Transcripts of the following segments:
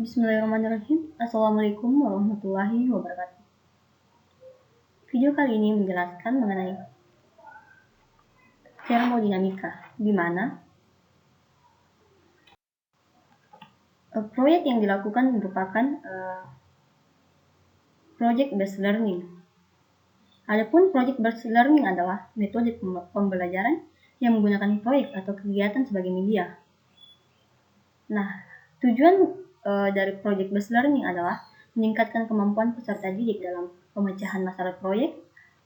Bismillahirrahmanirrahim. Assalamualaikum warahmatullahi wabarakatuh. Video kali ini menjelaskan mengenai termodinamika, di mana proyek yang dilakukan merupakan project based learning. Adapun project based learning adalah metode pembelajaran yang menggunakan proyek atau kegiatan sebagai media. Nah, tujuan dari project based learning adalah meningkatkan kemampuan peserta didik dalam pemecahan masalah proyek,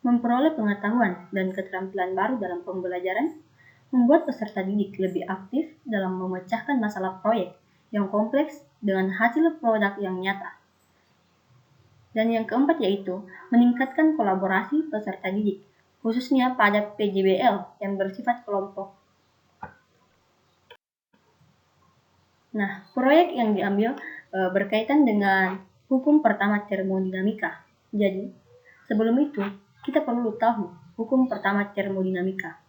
memperoleh pengetahuan dan keterampilan baru dalam pembelajaran, membuat peserta didik lebih aktif dalam memecahkan masalah proyek yang kompleks dengan hasil produk yang nyata. Dan yang keempat yaitu meningkatkan kolaborasi peserta didik, khususnya pada PJBL yang bersifat kelompok. Nah, proyek yang diambil berkaitan dengan hukum pertama termodinamika. Jadi, sebelum itu, kita perlu tahu hukum pertama termodinamika.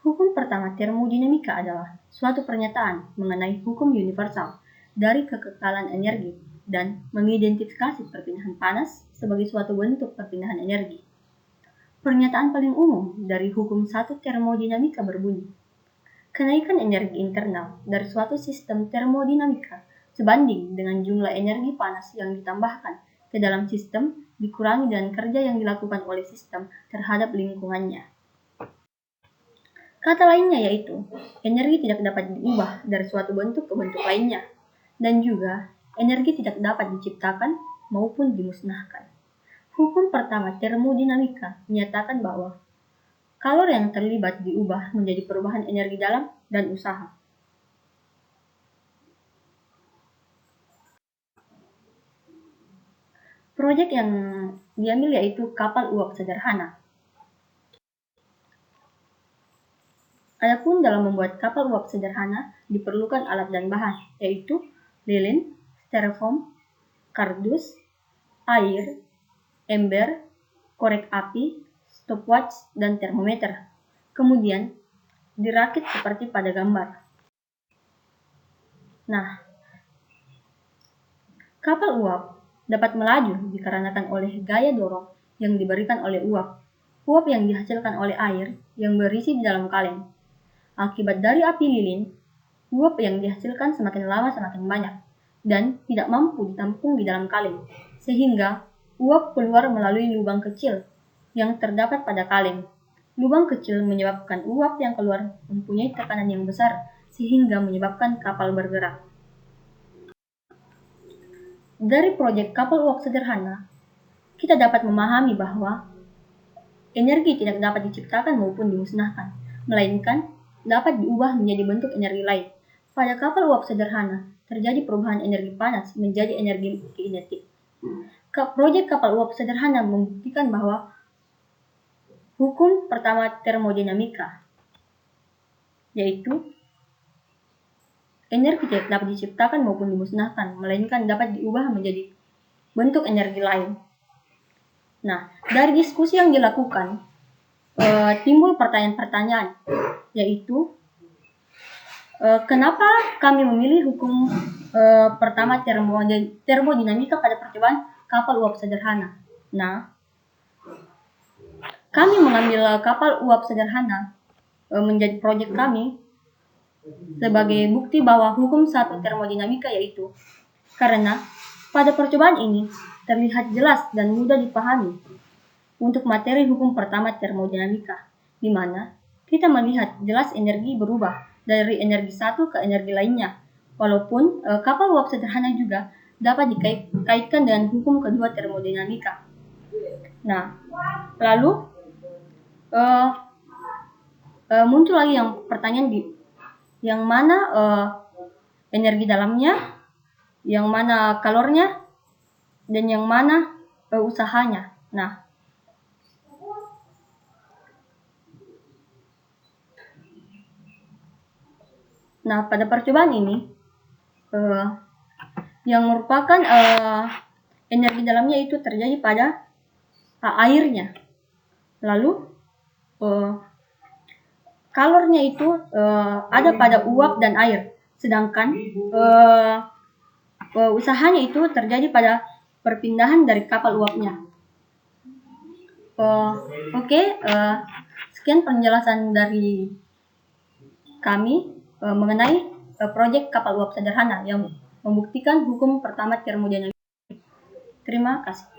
Hukum pertama termodinamika adalah suatu pernyataan mengenai hukum universal dari kekekalan energi dan mengidentifikasi perpindahan panas sebagai suatu bentuk perpindahan energi. Pernyataan paling umum dari hukum satu termodinamika berbunyi, kenaikan energi internal dari suatu sistem termodinamika sebanding dengan jumlah energi panas yang ditambahkan ke dalam sistem dikurangi dengan kerja yang dilakukan oleh sistem terhadap lingkungannya. Kata lainnya yaitu, energi tidak dapat diubah dari suatu bentuk ke bentuk lainnya, dan juga energi tidak dapat diciptakan maupun dimusnahkan. Hukum pertama termodinamika menyatakan bahwa kalor yang terlibat diubah menjadi perubahan energi dalam dan usaha. Proyek yang diambil yaitu kapal uap sederhana. Adapun dalam membuat kapal uap sederhana diperlukan alat dan bahan, yaitu lilin, styrofoam, kardus, air, ember, korek api, stopwatch, dan termometer. Kemudian dirakit seperti pada gambar. Nah, kapal uap dapat melaju dikarenakan oleh gaya dorong yang diberikan oleh uap. Uap yang dihasilkan oleh air yang berisi di dalam kaleng. Akibat dari api lilin, uap yang dihasilkan semakin lama semakin banyak dan tidak mampu ditampung di dalam kaleng, sehingga uap keluar melalui lubang kecil yang terdapat pada kaleng. Lubang kecil menyebabkan uap yang keluar mempunyai tekanan yang besar sehingga menyebabkan kapal bergerak. Dari proyek kapal uap sederhana, kita dapat memahami bahwa energi tidak dapat diciptakan maupun dimusnahkan, melainkan dapat diubah menjadi bentuk energi lain. Pada kapal uap sederhana, terjadi perubahan energi panas menjadi energi kinetik. Proyek kapal uap sederhana membuktikan bahwa hukum pertama termodinamika, yaitu energi tidak dapat diciptakan maupun dimusnahkan, melainkan dapat diubah menjadi bentuk energi lain. Nah, dari diskusi yang dilakukan, timbul pertanyaan-pertanyaan, yaitu kenapa kami memilih hukum pertama termodinamika pada percobaan kapal uap sederhana. Nah, kami mengambil kapal uap sederhana menjadi proyek kami sebagai bukti bahwa hukum satu termodinamika yaitu karena pada percobaan ini terlihat jelas dan mudah dipahami untuk materi hukum pertama termodinamika, di mana kita melihat jelas energi berubah dari energi satu ke energi lainnya, walaupun kapal uap sederhana juga dapat dikaitkan dengan hukum kedua termodinamika. Nah, lalu muncul lagi yang pertanyaan yang mana energi dalamnya, yang mana kalornya, dan yang mana usahanya. Nah, pada percobaan ini, yang merupakan energi dalamnya itu terjadi pada airnya. Lalu, kalornya itu ada pada uap dan air. Sedangkan usahanya itu terjadi pada perpindahan dari kapal uapnya. Sekian penjelasan dari kami mengenai proyek kapal uap sederhana yang membuktikan hukum pertama termodinamika. Terima kasih.